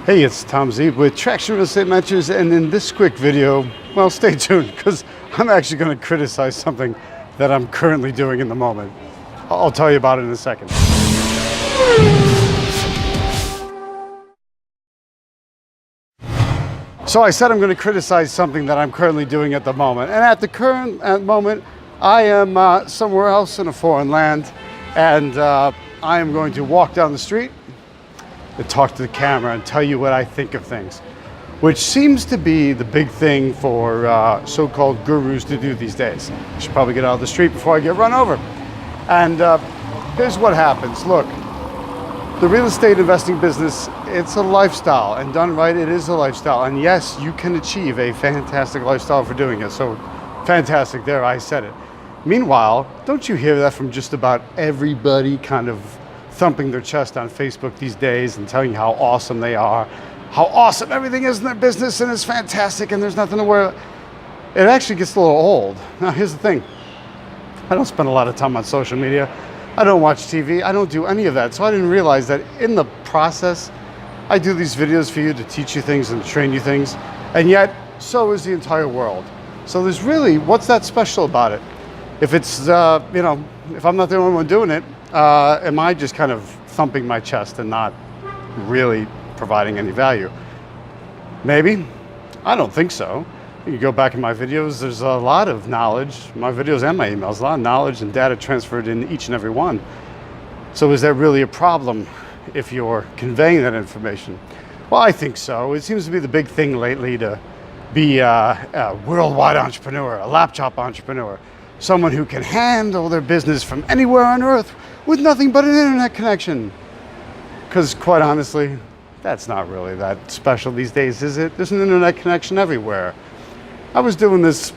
Hey, it's Tom Z with Traction Real Estate Ventures, and in this quick video, well, stay tuned because I'm actually going to criticize something that I'm currently doing in the moment. I'll tell you about it in a second. So I said I'm going to criticize something that I'm currently doing at the moment, and at the current moment, I am somewhere else in a foreign land, and I am going to walk down the street to talk to the camera and tell you what I think of things, which seems to be the big thing for so-called gurus to do these days. I should probably get out of the street before I get run over. And here's what happens. Look, the real estate investing business, it's a lifestyle, and done right, it is a lifestyle. And yes, you can achieve a fantastic lifestyle for doing it. So fantastic, there, I said it. Meanwhile, don't you hear that from just about everybody kind of thumping their chest on Facebook these days and telling you how awesome they are, how awesome everything is in their business, and it's fantastic and there's nothing to worry about. It actually gets a little old. Now, here's the thing. I don't spend a lot of time on social media. I don't watch TV. I don't do any of that. So I didn't realize that in the process, I do these videos for you to teach you things and train you things. And yet, so is the entire world. So there's really, what's that special about it? If it's, if I'm not the only one doing it, am I just kind of thumping my chest and not really providing any value? Maybe. I don't think so. You go back in my videos, there's a lot of knowledge, my videos and my emails, a lot of knowledge and data transferred in each and every one. So is there really a problem if you're conveying that information? Well, I think so. It seems to be the big thing lately to be a worldwide entrepreneur, a laptop entrepreneur, someone who can handle their business from anywhere on earth with nothing but an internet connection. Because quite honestly, that's not really that special these days, is it? There's an internet connection everywhere. I was doing this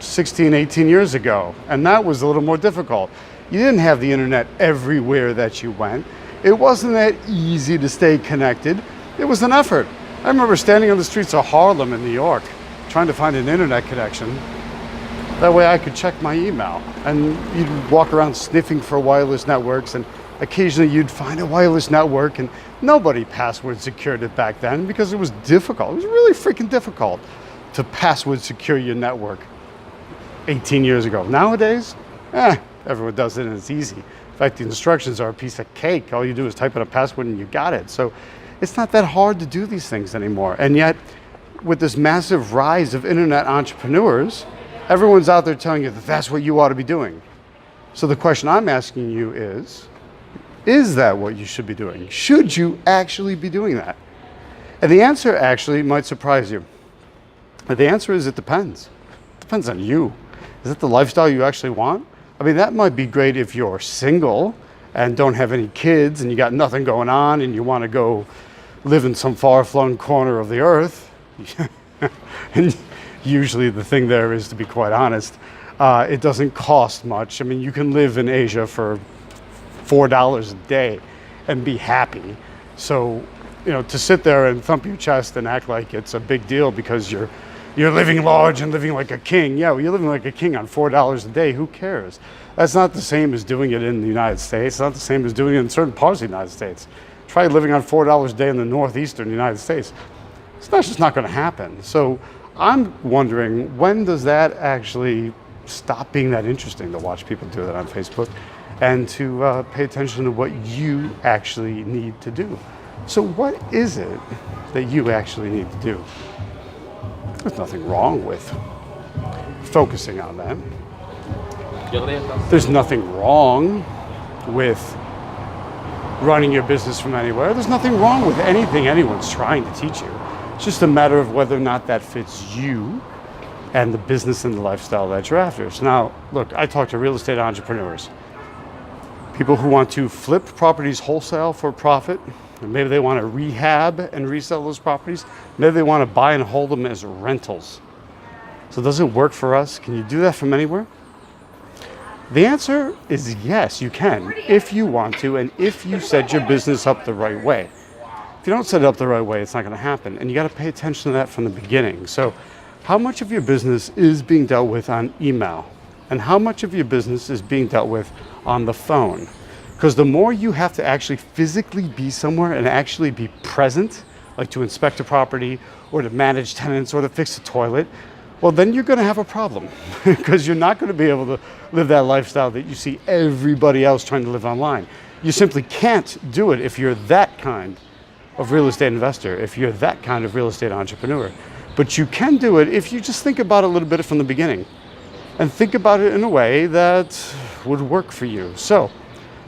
16, 18 years ago, and that was a little more difficult. You didn't have the internet everywhere that you went. It wasn't that easy to stay connected. It was an effort. I remember standing on the streets of Harlem in New York, trying to find an internet connection. That way I could check my email, and you'd walk around sniffing for wireless networks, and occasionally you'd find a wireless network, and nobody password secured it back then because it was difficult. It was really freaking difficult to password secure your network 18 years ago. Nowadays, everyone does it and it's easy. In fact, the instructions are a piece of cake. All you do is type in a password and you got it. So it's not that hard to do these things anymore. And yet, with this massive rise of internet entrepreneurs, everyone's out there telling you that that's what you ought to be doing. So the question I'm asking you is that what you should be doing? Should you actually be doing that? And the answer actually might surprise you. But the answer is it depends. It depends on you. Is it the lifestyle you actually want? I mean, that might be great if you're single and don't have any kids and you got nothing going on and you want to go live in some far-flung corner of the earth. And usually the thing there is, to be quite honest, it doesn't cost much. I mean, you can live in Asia for $4 a day and be happy. So, to sit there and thump your chest and act like it's a big deal because you're living large and living like a king. Yeah, well, you're living like a king on $4 a day. Who cares? That's not the same as doing it in the United States. It's not the same as doing it in certain parts of the United States. Try living on $4 a day in the northeastern United States. It's just not going to happen. So I'm wondering, when does that actually stop being that interesting to watch people do that on Facebook and to pay attention to what you actually need to do? So what is it that you actually need to do? There's nothing wrong with focusing on that. There's nothing wrong with running your business from anywhere. There's nothing wrong with anything anyone's trying to teach you. It's just a matter of whether or not that fits you and the business and the lifestyle that you're after. So now, look, I talk to real estate entrepreneurs, people who want to flip properties wholesale for profit. And maybe they want to rehab and resell those properties. Maybe they want to buy and hold them as rentals. So does it work for us? Can you do that from anywhere? The answer is yes, you can, if you want to, and if you set your business up the right way. If you don't set it up the right way, it's not going to happen. And you got to pay attention to that from the beginning. So how much of your business is being dealt with on email? And how much of your business is being dealt with on the phone? Because the more you have to actually physically be somewhere and actually be present like to inspect a property or to manage tenants or to fix a toilet, well, then you're going to have a problem because you're not going to be able to live that lifestyle that you see everybody else trying to live online. You simply can't do it if you're that kind of real estate investor, if you're that kind of real estate entrepreneur. But you can do it if you just think about it a little bit from the beginning and think about it in a way that would work for you. So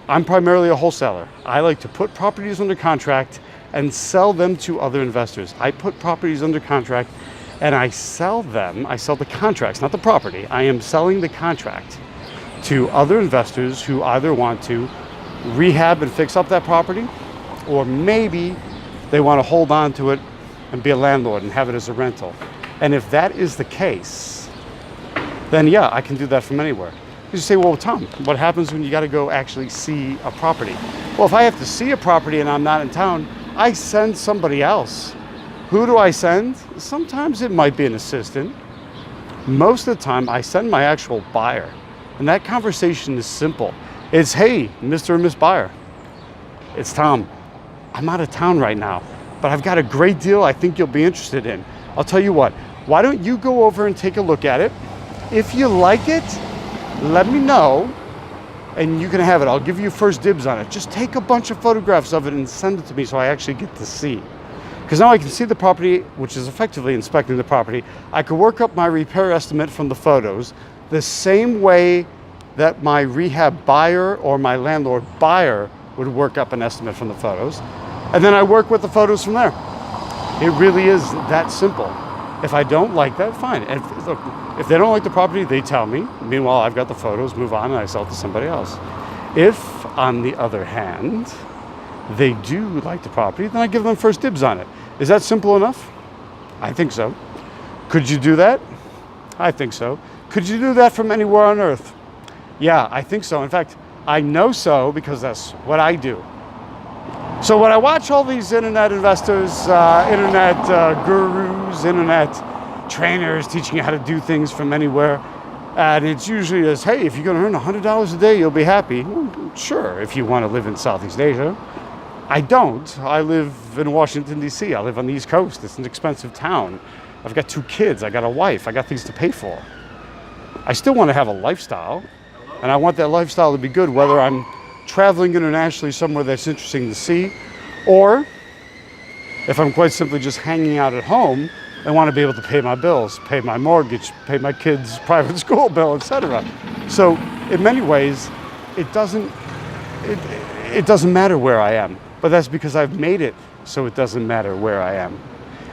I'm primarily a wholesaler. I like to put properties under contract and sell them to other investors. I put properties under contract and I sell them. I sell the contracts, not the property. I am selling the contract to other investors who either want to rehab and fix up that property, or maybe they want to hold on to it and be a landlord and have it as a rental. And if that is the case, then yeah, I can do that from anywhere. You say, well, Tom, what happens when you got to go actually see a property? Well, if I have to see a property and I'm not in town, I send somebody else. Who do I send? Sometimes it might be an assistant. Most of the time, I send my actual buyer. And that conversation is simple. It's, hey, Mr. and Miss Buyer. It's Tom. I'm out of town right now, but I've got a great deal I think you'll be interested in. I'll tell you what, why don't you go over and take a look at it? If you like it, let me know, and you can have it. I'll give you first dibs on it. Just take a bunch of photographs of it and send it to me so I actually get to see. Because now I can see the property, which is effectively inspecting the property. I can work up my repair estimate from the photos the same way that my rehab buyer or my landlord buyer would work up an estimate from the photos. And then I work with the photos from there. It really is that simple. If I don't like that, fine. And if they don't like the property, they tell me. Meanwhile, I've got the photos, move on, and I sell it to somebody else. If, on the other hand, they do like the property, then I give them first dibs on it. Is that simple enough? I think so. Could you do that? I think so. Could you do that from anywhere on earth? Yeah, I think so. In fact, I know so because that's what I do. So when I watch all these internet investors, internet gurus, internet trainers teaching you how to do things from anywhere, and it's usually as, hey, if you're going to earn $100 a day, you'll be happy. Well, sure, if you want to live in Southeast Asia. I don't. I live in Washington, D.C. I live on the East Coast. It's an expensive town. I've got 2 kids. I got a wife. I got things to pay for. I still want to have a lifestyle, and I want that lifestyle to be good, whether I'm traveling internationally somewhere that's interesting to see, or if I'm quite simply just hanging out at home and want to be able to pay my bills, pay my mortgage, pay my kids' private school bill, etc. So in many ways, it doesn't matter where I am, but that's because I've made it so it doesn't matter where I am.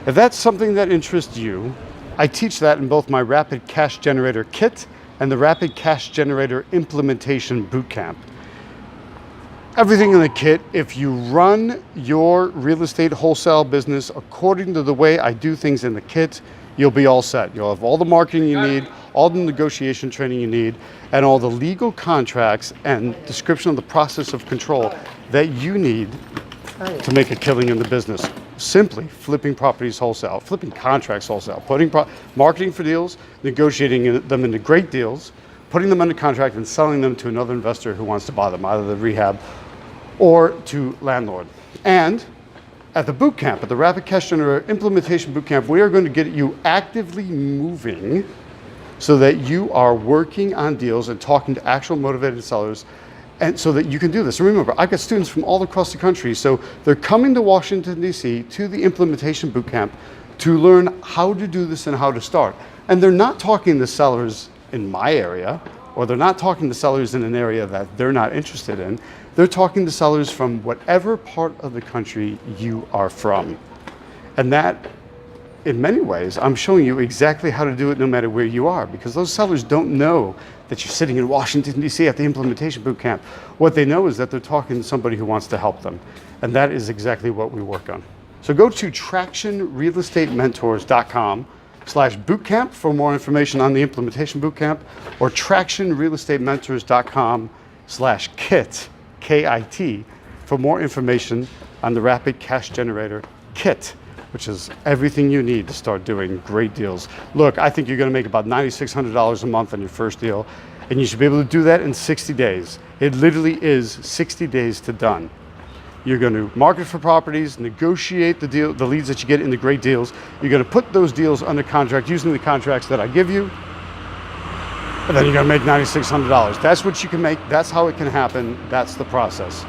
If that's something that interests you, I teach that in both my Rapid Cash Generator Kit and the Rapid Cash Generator Implementation Bootcamp. Everything in the kit, if you run your real estate wholesale business according to the way I do things in the kit, you'll be all set. You'll have all the marketing you need, all the negotiation training you need, and all the legal contracts and description of the process of control that you need to make a killing in the business. Simply flipping properties wholesale, flipping contracts wholesale, putting marketing for deals, negotiating them into great deals, putting them under contract and selling them to another investor who wants to buy them, either the rehab or to landlord. And at the bootcamp, at the Rapid Cash Generator Implementation Bootcamp, we are going to get you actively moving so that you are working on deals and talking to actual motivated sellers, and so that you can do this. And remember, I've got students from all across the country, so they're coming to Washington, D.C. to the Implementation Bootcamp to learn how to do this and how to start. And they're not talking to sellers in my area, or they're not talking to sellers in an area that they're not interested in. They're talking to sellers from whatever part of the country you are from. And that, in many ways, I'm showing you exactly how to do it no matter where you are, because those sellers don't know that you're sitting in Washington, D.C. at the Implementation Bootcamp. What they know is that they're talking to somebody who wants to help them. And that is exactly what we work on. So go to tractionrealestatementors.com/bootcamp for more information on the Implementation Bootcamp, or tractionrealestatementors.com/kit, KIT, for more information on the Rapid Cash Generator Kit, which is everything you need to start doing great deals. Look, I think you're going to make about $9,600 a month on your first deal, and you should be able to do that in 60 days. It literally is 60 days to done. You're going to market for properties, negotiate the deal, the leads that you get into great deals. You're going to put those deals under contract using the contracts that I give you. And then you're going to make $9,600. That's what you can make. That's how it can happen. That's the process.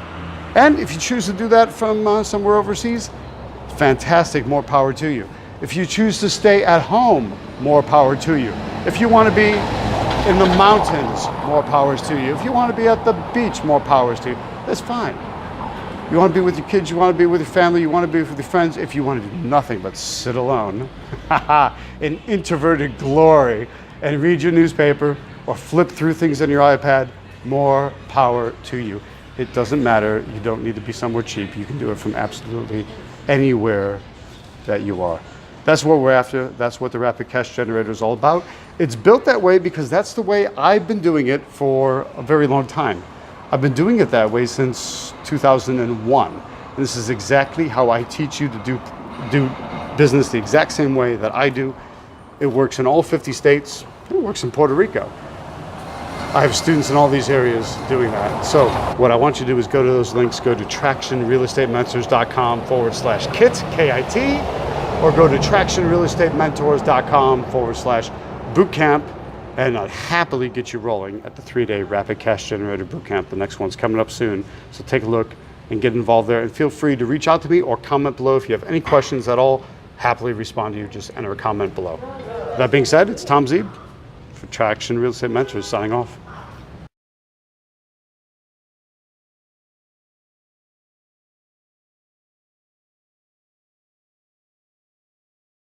And if you choose to do that from somewhere overseas, fantastic, more power to you. If you choose to stay at home, more power to you. If you want to be in the mountains, more powers to you. If you want to be at the beach, more powers to you. That's fine. You want to be with your kids, you want to be with your family, you want to be with your friends. If you want to do nothing but sit alone in introverted glory and read your newspaper or flip through things on your iPad, more power to you. It doesn't matter. You don't need to be somewhere cheap. You can do it from absolutely anywhere that you are. That's what we're after. That's what the Rapid Cash Generator is all about. It's built that way because that's the way I've been doing it for a very long time. I've been doing it that way since 2001. And this is exactly how I teach you to do business the exact same way that I do. It works in all 50 states. It works in Puerto Rico. I have students in all these areas doing that. So what I want you to do is go to those links, go to tractionrealestatementors.com/kit, K-I-T, or go to tractionrealestatementors.com/bootcamp. And I'll happily get you rolling at the 3-day Rapid Cash Generator Bootcamp. The next one's coming up soon. So take a look and get involved there. And feel free to reach out to me or comment below. If you have any questions at all, happily respond to you. Just enter a comment below. That being said, it's Tom Zeeb for Traction Real Estate Mentors signing off.